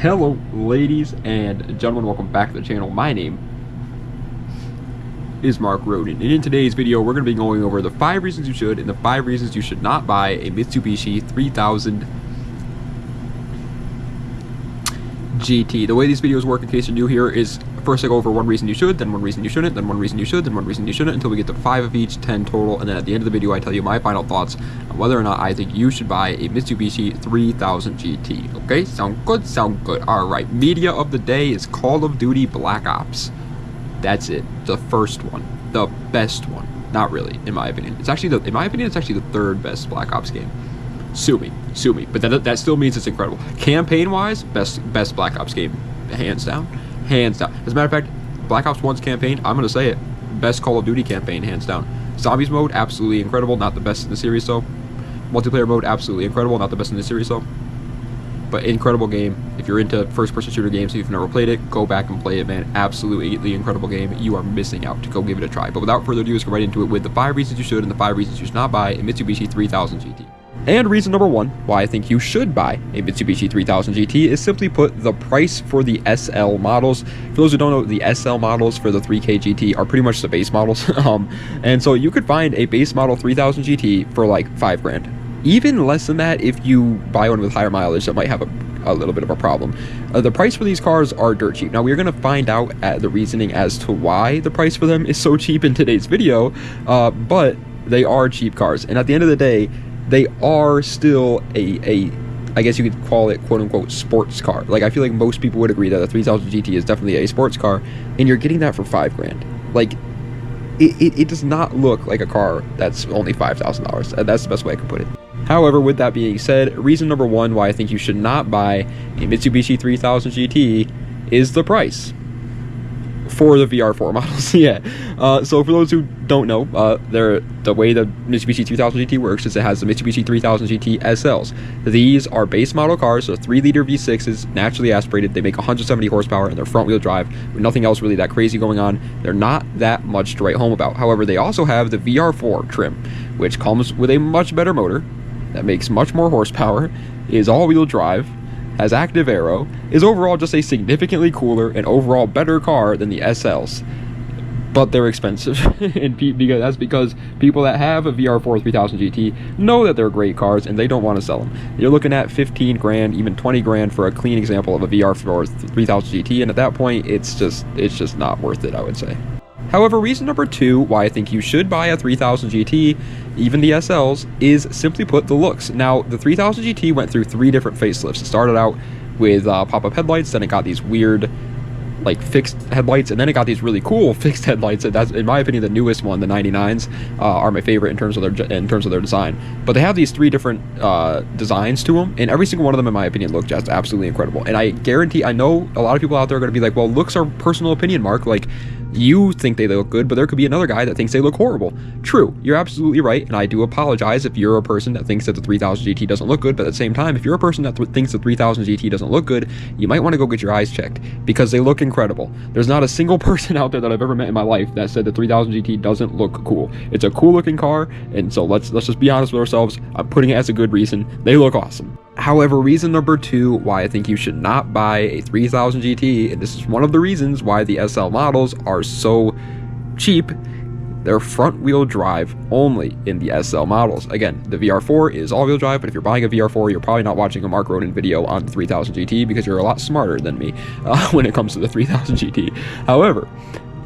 Hello ladies and gentlemen, welcome back to the channel. My name is Roden, and in today's video we're going to be going over the 5 reasons you should and the 5 reasons you should not buy a Mitsubishi 3000 GT. The way these videos work, in case you're new here, is first I go over 1 reason you should, then 1 reason you shouldn't, then 1 reason you should, then 1 reason you shouldn't, until we get to 5 of each, 10 total, and then at the end of the video I tell you my final thoughts on whether or not I think you should buy a Mitsubishi 3000 GT. Okay, sound good? Sound good. Alright, media of the day is Call of Duty Black Ops. That's it. The first one. The best one. Not really, in my opinion. It's actually in my opinion, it's actually the 3rd best Black Ops game. Sue me, but that still means it's incredible. Campaign-wise, best Black Ops game, hands down, hands down. As a matter of fact, Black Ops 1's campaign, I'm gonna say it, best Call of Duty campaign, hands down. Zombies mode, absolutely incredible, not the best in the series though. Multiplayer mode, absolutely incredible, not the best in the series though. But incredible game. If you're into first-person shooter games, if you've never played it, go back and play it, man. Absolutely incredible game. You are missing out. Go give it a try. But without further ado, let's go right into it with the 5 reasons you should and the 5 reasons you should not buy a Mitsubishi 3000 GT. And reason number 1 why I think you should buy a Mitsubishi 3000 GT is, simply put, the price for the SL models. For those who don't know, the SL models for the 3K GT are pretty much the base models. And so you could find a base model 3000 GT for like 5 grand. Even less than that if you buy one with higher mileage that might have a little bit of a problem. The price for these cars are dirt cheap. Now we're going to find out the reasoning as to why the price for them is so cheap in today's video, but they are cheap cars. And at the end of the day, they are still I guess you could call it quote-unquote sports car. Like, I feel like most people would agree that a 3000 GT is definitely a sports car, and you're getting that for 5 grand. Like, it does not look like a car that's only $5,000. That's the best way I can put it. However, with that being said, reason number 1 why I think you should not buy a Mitsubishi 3000 GT is the price for the VR4 models. Yeah. So for those who don't know, the way the Mitsubishi 3000 GT works is it has the Mitsubishi 3000 GT SLs. These are base model cars, so 3-liter V6s, naturally aspirated. They make 170 horsepower and they're front-wheel drive with nothing else really that crazy going on. They're not that much to write home about. However, they also have the VR4 trim, which comes with a much better motor that makes much more horsepower, is all-wheel drive, has active aero, is overall just a significantly cooler and overall better car than the SLs. But they're expensive, and that's because people that have a VR4 3000 GT know that they're great cars and they don't want to sell them. You're looking at 15 grand, even 20 grand for a clean example of a VR4 3000 GT, and at that point, it's just not worth it, I would say. However, reason number 2 why I think you should buy a 3000 GT, even the SLs, is, simply put, the looks. Now, the 3000 GT went through 3 different facelifts. It started out with pop-up headlights, then it got these weird, like, fixed headlights, and then it got these really cool fixed headlights. And that's, in my opinion, the newest one. The 99s are my favorite in terms of their design. But they have these 3 different designs to them, and every single one of them, in my opinion, look just absolutely incredible. And I guarantee, I know a lot of people out there are going to be like, well, looks are personal opinion, Mark. Like, you think they look good, but there could be another guy that thinks they look horrible. True, you're absolutely right, and I do apologize if you're a person that thinks that the 3000 GT doesn't look good, but at the same time, if you're a person that thinks the 3000 GT doesn't look good, you might want to go get your eyes checked, because they look incredible. There's not a single person out there that I've ever met in my life that said the 3000 GT doesn't look cool. It's a cool looking car, and so let's just be honest with ourselves. I'm putting it as a good reason. They look awesome. However, reason number 2 why I think you should not buy a 3000 GT, and this is one of the reasons why the SL models are so cheap, they're front-wheel drive only in the SL models. Again, the VR4 is all-wheel drive, but if you're buying a VR4, you're probably not watching a Mark Roden video on the 3000 GT because you're a lot smarter than me when it comes to the 3000 GT. However,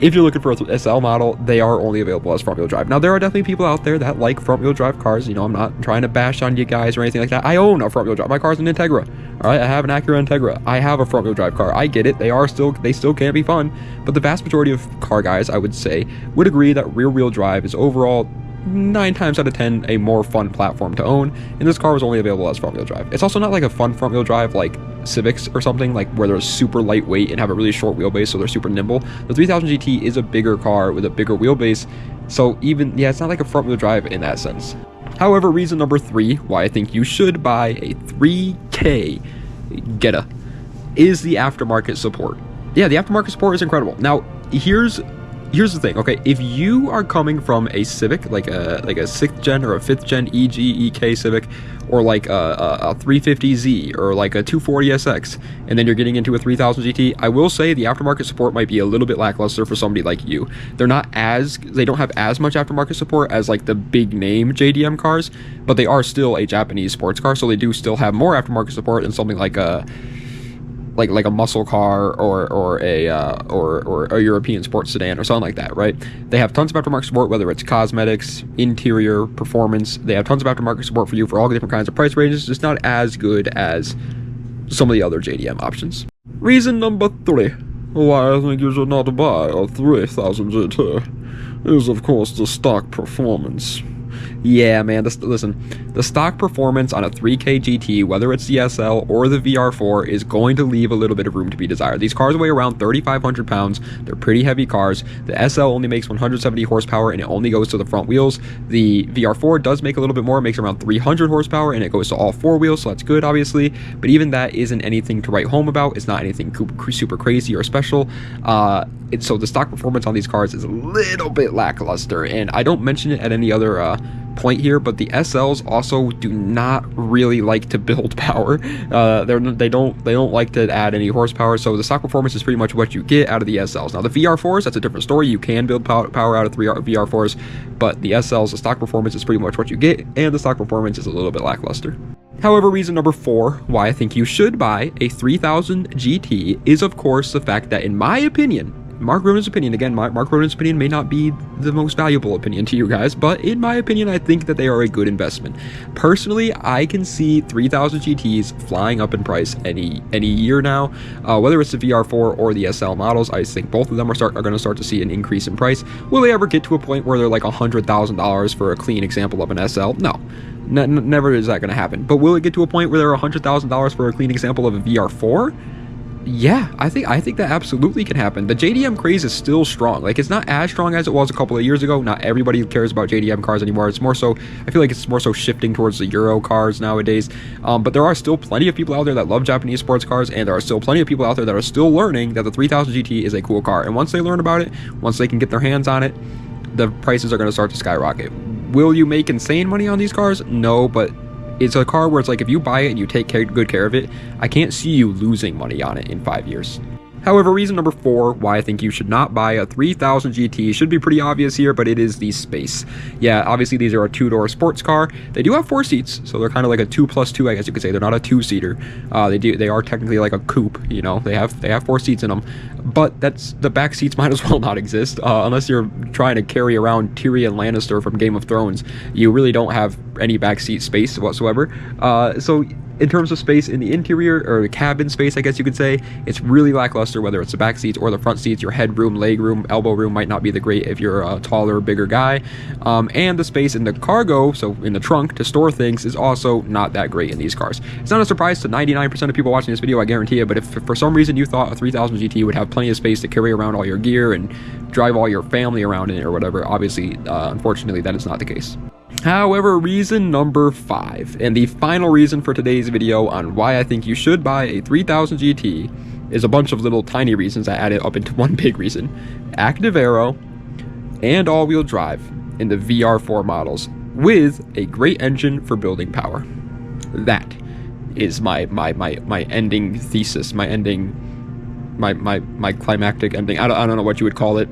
if you're looking for a SL model, they are only available as front-wheel drive. Now, there are definitely people out there that like front-wheel drive cars. You know, I'm not trying to bash on you guys or anything like that. I own a front-wheel drive. My car's an Integra. All right, I have an Acura Integra. I have a front-wheel drive car. I get it. They still can be fun. But the vast majority of car guys, I would say, would agree that rear-wheel drive is overall 9 times out of 10 a more fun platform to own, and this car was only available as front-wheel drive. It's also not like a fun front-wheel drive like Civics or something, like where they're super lightweight and have a really short wheelbase, so they're super nimble. The 3000 GT is a bigger car with a bigger wheelbase, so even, yeah, it's not like a front-wheel drive in that sense. However, reason number 3 why I think you should buy a 3K Jetta is the aftermarket support. Yeah, the aftermarket support is incredible. Now, here's here's the thing, okay? If you are coming from a Civic, like a 6th gen or a 5th gen EG, EK Civic, or like a 350Z or like a 240SX, and then you're getting into a 3000 GT, I will say the aftermarket support might be a little bit lackluster for somebody like you. They don't have as much aftermarket support as like the big name JDM cars, but they are still a Japanese sports car, so they do still have more aftermarket support than something like a muscle car or a European sports sedan or something like that, right? They have tons of aftermarket support, whether it's cosmetics, interior, performance. They have tons of aftermarket support for you for all the different kinds of price ranges, just not as good as some of the other JDM options. Reason number 3 why I think you should not buy a 3000 GT is, of course, the stock performance. Yeah, man, listen, the stock performance on a 3K GT, whether it's the SL or the VR4, is going to leave a little bit of room to be desired. These cars weigh around 3,500 pounds. They're pretty heavy cars. The SL only makes 170 horsepower, and it only goes to the front wheels. The VR4 does make a little bit more. It makes around 300 horsepower, and it goes to all 4 wheels, so that's good, obviously. But even that isn't anything to write home about. It's not anything super crazy or special. So the stock performance on these cars is a little bit lackluster, and I don't mention it at any other point here, but the SLs also do not really like to build power. They don't like to add any horsepower, so the stock performance is pretty much what you get out of the SLs. Now the VR4s, that's a different story. You can build power out of VR4s, but the SLs, the stock performance is pretty much what you get, and the stock performance is a little bit lackluster. However, reason number 4 why I think you should buy a 3000 GT is, of course, the fact that, in my opinion, Mark Roden's opinion, again, Mark Roden's opinion may not be the most valuable opinion to you guys, but in my opinion, I think that they are a good investment. Personally, I can see 3000 GTs flying up in price any year now, whether it's the VR4 or the SL models. I think both of them are going to start to see an increase in price. Will they ever get to a point where they're like $100,000 for a clean example of an SL? No. Never is that going to happen. But will it get to a point where they're $100,000 for a clean example of a VR4? Yeah, I think that absolutely can happen. The JDM craze is still strong. Like, it's not as strong as it was a couple of years ago. Not everybody cares about JDM cars anymore. It's more so, I feel like it's more so shifting towards the Euro cars nowadays. But there are still plenty of people out there that love Japanese sports cars, and there are still plenty of people out there that are still learning that the 3000 GT is a cool car. And once they learn about it, once they can get their hands on it, the prices are going to start to skyrocket. Will you make insane money on these cars? No, but it's a car where it's like, if you buy it and you take good care of it, I can't see you losing money on it in 5 years. However, reason number 4 why I think you should not buy a 3000 GT should be pretty obvious here, but it is the space. Yeah, obviously these are a 2-door sports car. They do have 4 seats, so they're kind of like a 2+2, I guess you could say. They're not a 2-seater. They are technically like a coupe, you know. They have 4 seats in them, but the back seats might as well not exist unless you're trying to carry around Tyrion Lannister from Game of Thrones. You really don't have any back seat space whatsoever. So in terms of space in the interior, or the cabin space, I guess you could say, it's really lackluster, whether it's the back seats or the front seats. Your headroom, leg room, elbow room might not be the great if you're a taller, bigger guy. And the space in the cargo, so in the trunk to store things, is also not that great in these cars. It's not a surprise to 99% of people watching this video, I guarantee you, but if for some reason you thought a 3000 GT would have plenty of space to carry around all your gear and drive all your family around in it or whatever, obviously, unfortunately, that is not the case. However, reason number 5, and the final reason for today's video on why I think you should buy a 3000 GT, is a bunch of little tiny reasons I added up into one big reason. Active aero and all-wheel drive in the VR4 models with a great engine for building power. That is my ending thesis, my climactic ending. I don't know what you would call it.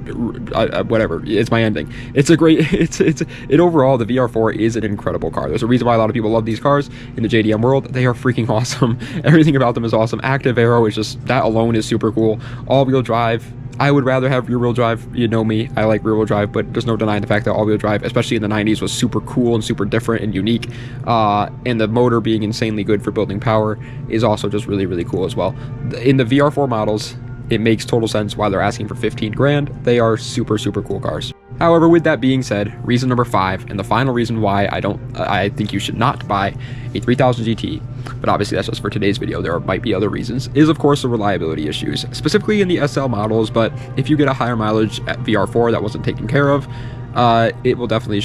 Whatever, it's my ending. It's a great, it overall, the VR4 is an incredible car. There's a reason why a lot of people love these cars in the JDM world. They are freaking awesome. Everything about them is awesome. Active aero is just, that alone is super cool. All-wheel drive, I would rather have rear-wheel drive. You know me, I like rear-wheel drive, but there's no denying the fact that all-wheel drive, especially in the 90s, was super cool and super different and unique. And the motor being insanely good for building power is also just really, really cool as well. In the VR4 models, it makes total sense why they're asking for 15 grand. They are super, super cool cars. However, with that being said, reason number 5, and the final reason why I think you should not buy a 3000 GT, but obviously that's just for today's video, there might be other reasons, is of course the reliability issues, specifically in the SL models. But if you get a higher mileage at VR4 that wasn't taken care of, it will definitely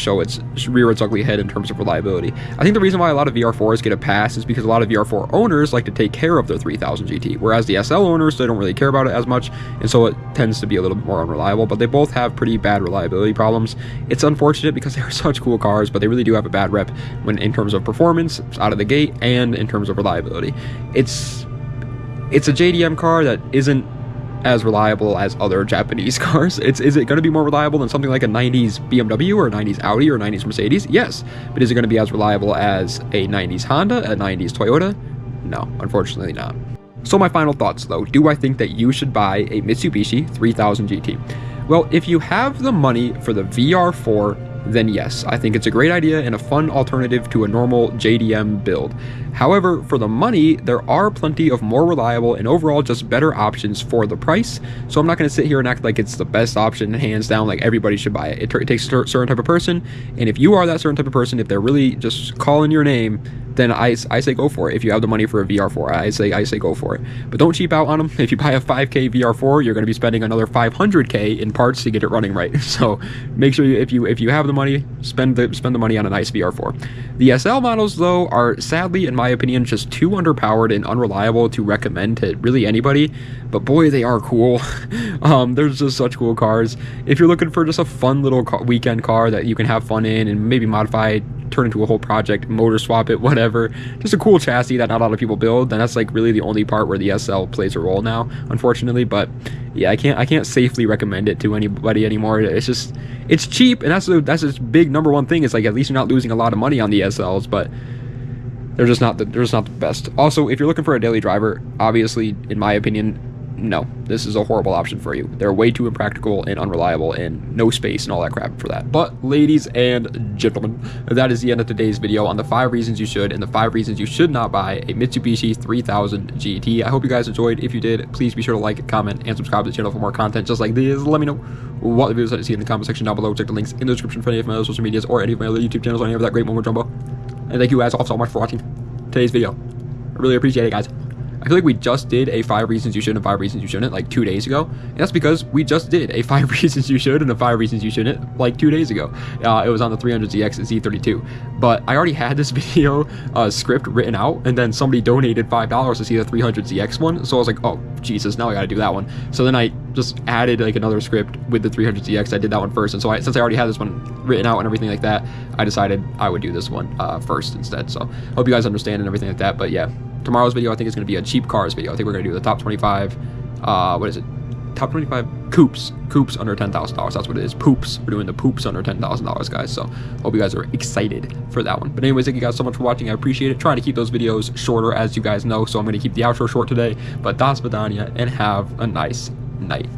rear its ugly head in terms of reliability. I think the reason why a lot of VR4s get a pass is because a lot of VR4 owners like to take care of their 3000 GT, whereas the SL owners, they don't really care about it as much, and so it tends to be a little bit more unreliable. But they both have pretty bad reliability problems. It's unfortunate because they are such cool cars, but they really do have a bad rep when in terms of performance out of the gate and in terms of reliability. It's a JDM car that isn't as reliable as other Japanese cars. Is it going to be more reliable than something like a 90s BMW or a 90s Audi or a 90s Mercedes? Yes. But is it going to be as reliable as a 90s Honda, a 90s Toyota? No, unfortunately not. So my final thoughts though, do I think that you should buy a Mitsubishi 3000 GT? Well, if you have the money for the VR4, then yes, I think it's a great idea and a fun alternative to a normal JDM build. However, for the money, there are plenty of more reliable and overall just better options for the price. So I'm not going to sit here and act like it's the best option, hands down, like everybody should buy it. It takes a certain type of person, and if you are that certain type of person, if they're really just calling your name, then I say go for it. If you have the money for a VR4, I say go for it. But don't cheap out on them. If you buy a 5K VR4, you're going to be spending another 500K in parts to get it running right. So make sure if you have the money, spend the money on a nice VR4. The SL models though are sadly, in my opinion, just too underpowered and unreliable to recommend to really anybody. But boy, they are cool. There's just such cool cars. If you're looking for just a fun little weekend car that you can have fun in and maybe modify, turn into a whole project, motor swap it, whatever, just a cool chassis that not a lot of people build, then that's like really the only part where the SL plays a role now, unfortunately. But yeah, I can't safely recommend it to anybody anymore. It's cheap, and that's its big number one thing. Is like, at least you're not losing a lot of money on the SLs, but they're just not the best. Also, if you're looking for a daily driver, obviously, in my opinion, no, this is a horrible option for you. They're way too impractical and unreliable and no space and all that crap for that. But ladies and gentlemen, that is the end of today's video on the 5 reasons you should and the 5 reasons you should not buy a Mitsubishi 3000 GT. I hope you guys enjoyed. If you did, please be sure to like, comment, and subscribe to the channel for more content just like this. Let me know what the videos I'd like to see in the comment section down below. Check the links in the description for any of my other social medias or any of my other YouTube channels or any of that great Momo Jumbo. And thank you guys all so much for watching today's video. I really appreciate it, guys. I feel like we just did a 5 reasons you should and 5 reasons you shouldn't like 2 days ago. And that's because we just did a 5 reasons you should and a 5 reasons you shouldn't like 2 days ago. It was on the 300ZX Z32. But I already had this video script written out, and then somebody donated $5 to see the 300ZX one. So I was like, oh, Jesus, now I gotta do that one. So then I just added like another script with the 300ZX. I did that one first. And so since I already had this one written out and everything like that, I decided I would do this one first instead. So hope you guys understand and everything like that. But yeah. Tomorrow's video, I think, is going to be a cheap cars video. I think we're going to do the top 25, what is it? Top 25 coupes under $10,000. That's what it is. Poops. We're doing the poops under $10,000, guys. So hope you guys are excited for that one. But anyways, thank you guys so much for watching. I appreciate it. Trying to keep those videos shorter, as you guys know. So I'm going to keep the outro short today. But das vidania, and have a nice night.